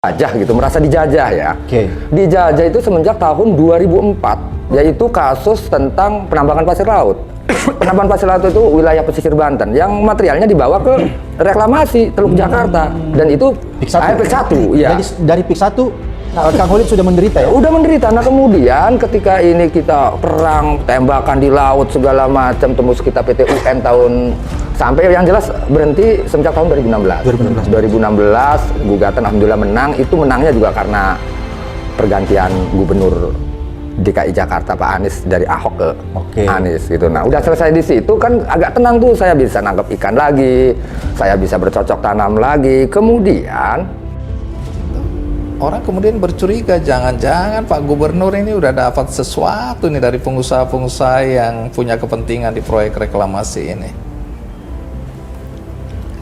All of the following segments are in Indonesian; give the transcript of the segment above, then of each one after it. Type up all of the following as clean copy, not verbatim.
dijajah gitu, merasa dijajah ya. Dijajah itu semenjak tahun 2004, yaitu kasus tentang penambangan pasir laut. Penambangan pasir laut itu wilayah pesisir Banten yang materialnya dibawa ke reklamasi Teluk Jakarta, dan itu PIK 1. Ya. Jadi dari PIK 1 Kang Holid sudah menderita ya? Udah menderita. Nah kemudian ketika ini kita perang, tembakan di laut segala macam, tembus kita PT UN tahun, sampai yang jelas berhenti sejak tahun 2016. 2016 gugatan alhamdulillah menang. Itu menangnya juga karena pergantian gubernur DKI Jakarta Pak Anies dari Ahok ke Anies gitu. Nah udah selesai di situ kan agak tenang tuh, saya bisa nangkep ikan lagi, saya bisa bercocok tanam lagi. Kemudian orang kemudian bercuriga, jangan-jangan Pak Gubernur ini udah dapat sesuatu nih dari pengusaha-pengusaha yang punya kepentingan di proyek reklamasi ini.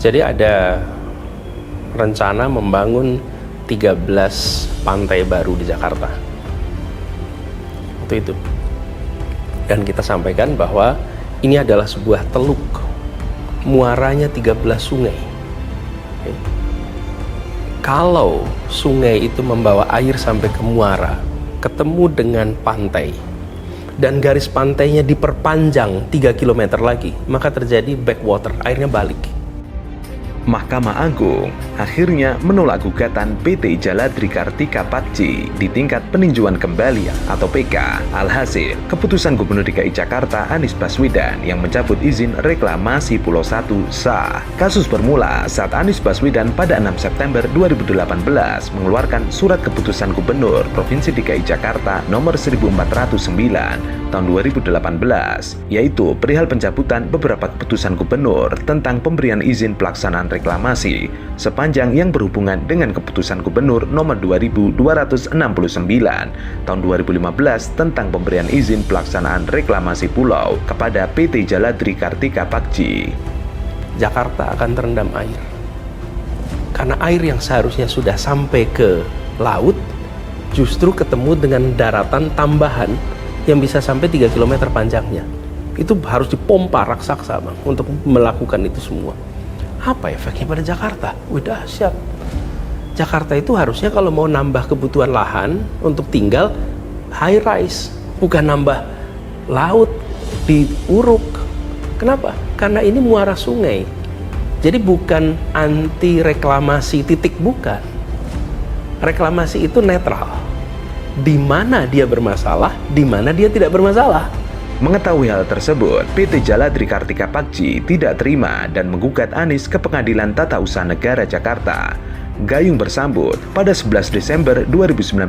Jadi ada rencana membangun 13 pantai baru di Jakarta. Waktu itu. Dan kita sampaikan bahwa ini adalah sebuah teluk. Muaranya 13 sungai. Kalau sungai itu membawa air sampai ke muara, ketemu dengan pantai, dan garis pantainya diperpanjang 3 km lagi, maka terjadi backwater, airnya balik. Mahkamah Agung akhirnya menolak gugatan PT Jaladri Kartika Pakci di tingkat peninjauan kembali atau PK. Alhasil, keputusan Gubernur DKI Jakarta Anies Baswedan yang mencabut izin reklamasi Pulau 1 sah. Kasus bermula saat Anies Baswedan pada 6 September 2018 mengeluarkan surat keputusan Gubernur Provinsi DKI Jakarta nomor 1409 tahun 2018, yaitu perihal pencabutan beberapa keputusan gubernur tentang pemberian izin pelaksanaan reklamasi sepanjang yang berhubungan dengan keputusan gubernur nomor 2269 tahun 2015 tentang pemberian izin pelaksanaan reklamasi pulau kepada PT Jaladri Kartika Pakci. Jakarta akan terendam air. Karena air yang seharusnya sudah sampai ke laut justru ketemu dengan daratan tambahan yang bisa sampai 3 km panjangnya. Itu harus dipompa raksasa Bang untuk melakukan itu semua. Apa efeknya pada Jakarta? Wih dahsyat. Jakarta itu harusnya kalau mau nambah kebutuhan lahan untuk tinggal high rise, bukan nambah laut di Uruk. Kenapa? Karena ini muara sungai. Jadi bukan anti reklamasi titik, bukan. Reklamasi itu netral. Di mana dia bermasalah, di mana dia tidak bermasalah. Mengetahui hal tersebut, PT Jaladri Kartika Pakci tidak terima dan menggugat Anies ke Pengadilan Tata Usaha Negara Jakarta. Gayung bersambut, pada 11 Desember 2019,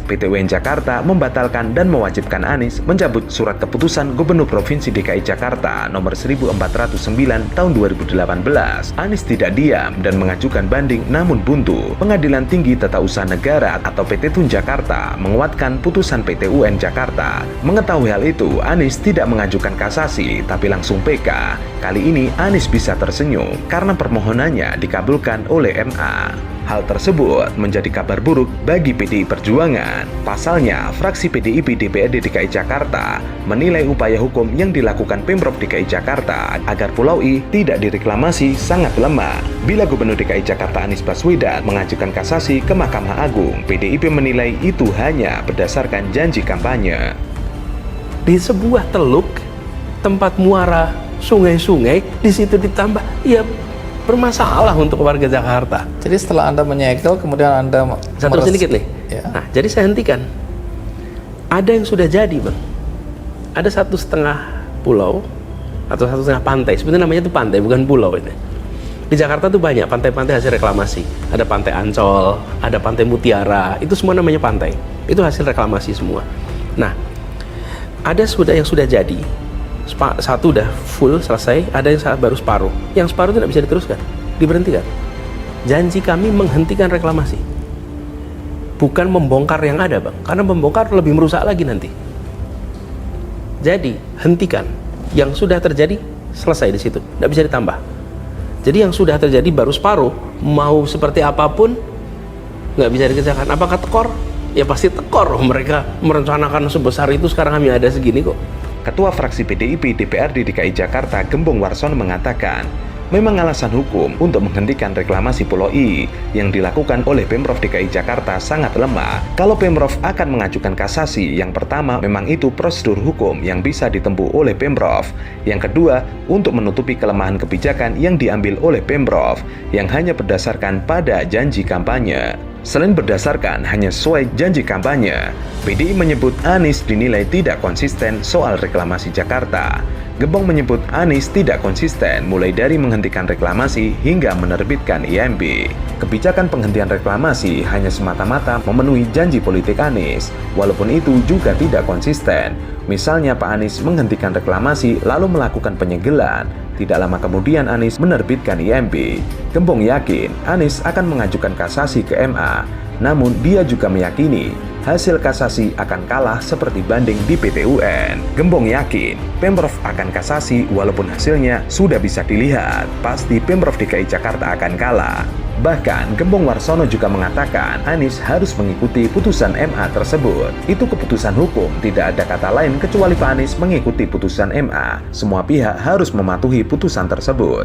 PT UN Jakarta membatalkan dan mewajibkan Anies mencabut surat keputusan Gubernur Provinsi DKI Jakarta nomor 1409 tahun 2018. Anies tidak diam dan mengajukan banding, namun buntu. Pengadilan Tinggi Tata Usaha Negara atau PT Tun Jakarta menguatkan putusan PT UN Jakarta. Mengetahui hal itu, Anies tidak mengajukan kasasi, tapi langsung PK. Kali ini Anies bisa tersenyum karena permohonannya dikabulkan oleh MA. Hal tersebut menjadi kabar buruk bagi PDI Perjuangan. Pasalnya, fraksi PDIP DPRD DKI Jakarta menilai upaya hukum yang dilakukan Pemprov DKI Jakarta agar Pulau I tidak direklamasi sangat lemah. Bila Gubernur DKI Jakarta Anies Baswedan mengajukan kasasi ke Mahkamah Agung, PDIP menilai itu hanya berdasarkan janji kampanye. Di sebuah teluk, tempat muara sungai-sungai, di situ ditambah, ya bermasalah untuk warga Jakarta. Jadi setelah Anda menyegel, kemudian Anda Satu sedikit nih. Ya. Nah, jadi saya hentikan. Ada yang sudah jadi, Bang. Ada 1,5 pulau atau 1,5 pantai. Sebenarnya namanya itu pantai, bukan pulau ini. Di Jakarta tuh banyak pantai-pantai hasil reklamasi. Ada pantai Ancol, ada pantai Mutiara. Itu semua namanya pantai. Itu hasil reklamasi semua. Nah, ada yang sudah jadi. Satu udah full selesai, ada yang baru separuh. Yang separuh tidak bisa diteruskan, diberhentikan. Janji kami menghentikan reklamasi, bukan membongkar yang ada, Bang. Karena membongkar lebih merusak lagi nanti. Jadi hentikan. Yang sudah terjadi selesai di situ, tidak bisa ditambah. Jadi yang sudah terjadi baru separuh, mau seperti apapun nggak bisa dikerjakan. Apakah tekor? Ya pasti tekor. Mereka merencanakan sebesar itu, sekarang kami ada segini kok. Ketua fraksi PDIP DPRD DKI Jakarta Gembong Warsono mengatakan, Memang alasan hukum untuk menghentikan reklamasi Pulau I yang dilakukan oleh Pemprov DKI Jakarta sangat lemah. Kalau Pemprov akan mengajukan kasasi, yang pertama memang itu prosedur hukum yang bisa ditempuh oleh Pemprov. Yang kedua, untuk menutupi kelemahan kebijakan yang diambil oleh Pemprov yang hanya berdasarkan pada janji kampanye. Selain berdasarkan hanya sesuai janji kampanye, PDI menyebut Anies dinilai tidak konsisten soal reklamasi Jakarta. Gembong menyebut Anies tidak konsisten mulai dari menghentikan reklamasi hingga menerbitkan IMB. Kebijakan penghentian reklamasi hanya semata-mata memenuhi janji politik Anies, walaupun itu juga tidak konsisten. Misalnya Pak Anies menghentikan reklamasi lalu melakukan penyegelan. Tidak lama kemudian Anies menerbitkan IMB. Gembong yakin Anies akan mengajukan kasasi ke MA. Namun dia juga meyakini hasil kasasi akan kalah seperti banding di PT UN. Gembong yakin Pemprov akan kasasi walaupun hasilnya sudah bisa dilihat. Pasti Pemprov DKI Jakarta akan kalah. Bahkan Gembong Warsono juga mengatakan Anies harus mengikuti putusan MA tersebut. Itu keputusan hukum, tidak ada kata lain kecuali Pak Anies mengikuti putusan MA. Semua pihak harus mematuhi putusan tersebut.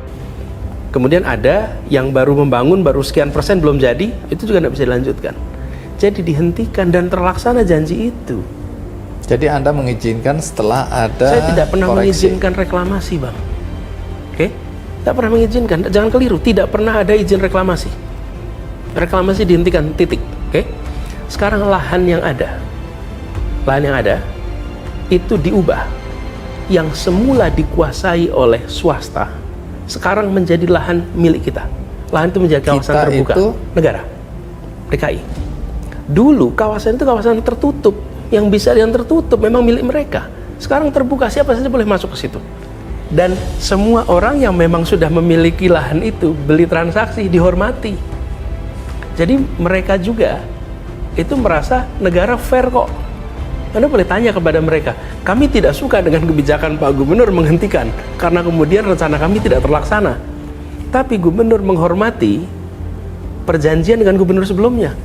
Kemudian ada yang baru membangun, baru sekian persen belum jadi, itu juga tidak bisa dilanjutkan. Jadi dihentikan dan terlaksana janji itu. Jadi Anda mengizinkan setelah ada Saya tidak pernah koreksi. mengizinkan reklamasi, Bang. Oke? Tidak pernah mengizinkan, jangan keliru, tidak pernah ada izin reklamasi. Reklamasi dihentikan, titik. Oke? Sekarang lahan yang ada itu diubah. Yang semula dikuasai oleh swasta, sekarang menjadi lahan milik kita. Lahan itu menjadi kawasan Kita terbuka. itu Negara, DKI. Dulu kawasan itu kawasan tertutup, yang tertutup memang milik mereka. Sekarang terbuka, siapa saja boleh masuk ke situ. Dan semua orang yang memang sudah memiliki lahan itu beli transaksi dihormati. Jadi mereka juga itu merasa negara fair kok. Anda boleh tanya kepada mereka, kami tidak suka dengan kebijakan Pak Gubernur menghentikan karena kemudian rencana kami tidak terlaksana. Tapi Gubernur menghormati perjanjian dengan Gubernur sebelumnya.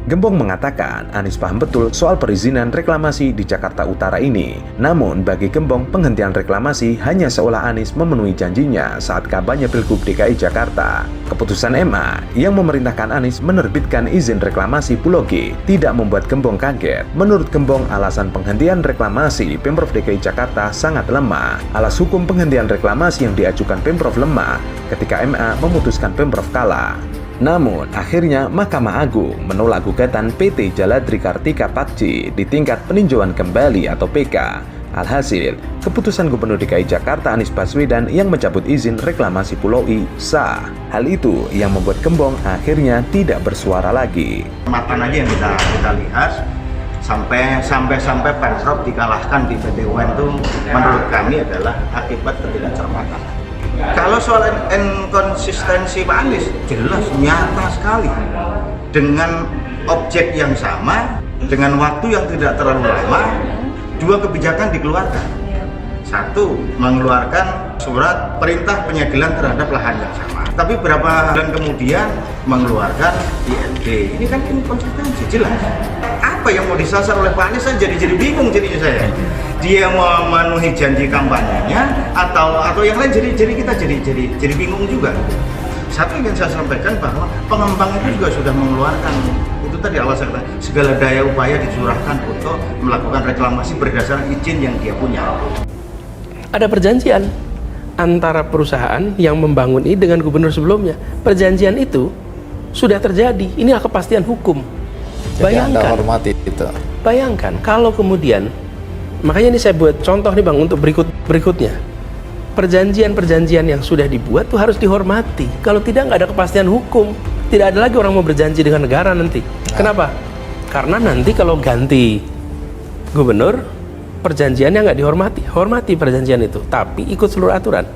Gembong mengatakan Anies paham betul soal perizinan reklamasi di Jakarta Utara ini. Namun bagi Gembong, penghentian reklamasi hanya seolah Anies memenuhi janjinya saat kampanye Pilgub DKI Jakarta. Keputusan MA yang memerintahkan Anies menerbitkan izin reklamasi Pulau G tidak membuat Gembong kaget. Menurut Gembong, alasan penghentian reklamasi Pemprov DKI Jakarta sangat lemah. Alas hukum penghentian reklamasi yang diajukan Pemprov lemah ketika MA memutuskan Pemprov kalah. Namun, akhirnya Mahkamah Agung menolak gugatan PT Jaladri Kartika Pakcik di tingkat peninjauan kembali atau PK. Alhasil, keputusan Gubernur DKI Jakarta Anies Baswedan yang mencabut izin reklamasi Pulau I sah. Hal itu yang membuat Gembong akhirnya tidak bersuara lagi. Matan aja yang kita lihat sampai Pemprov dikalahkan di PT UN itu menurut kami adalah akibat ketidakcermatan. Kalau soal inkonsistensi Pak Anies, jelas nyata sekali. Dengan objek yang sama, dengan waktu yang tidak terlalu lama, dua kebijakan dikeluarkan. Satu, mengeluarkan surat perintah penyegelan terhadap lahan yang sama. Tapi berapa bulan kemudian mengeluarkan IMB. Ini kan inkonsistensi, jelas. Apa yang mau disasar oleh Pak Anies? Saya jadi bingung jadinya saya. Dia mau memenuhi janji kampanyenya atau yang lain, jadi kita jadi bingung juga. Satu ingin saya sampaikan bahwa pengembang itu juga sudah mengeluarkan itu tadi alasan segala daya upaya dicurahkan untuk melakukan reklamasi berdasarkan izin yang dia punya. Ada perjanjian antara perusahaan yang membangun ini dengan gubernur sebelumnya. Perjanjian itu sudah terjadi. Inilah kepastian hukum. Jadi Anda hormati itu. Bayangkan kalau kemudian, makanya ini saya buat contoh nih Bang untuk berikutnya. Perjanjian-perjanjian yang sudah dibuat itu harus dihormati. Kalau tidak, nggak ada kepastian hukum. Tidak ada lagi orang mau berjanji dengan negara nanti. Kenapa? Karena nanti kalau ganti gubernur, perjanjiannya nggak dihormati. Hormati perjanjian itu, tapi ikut seluruh aturan.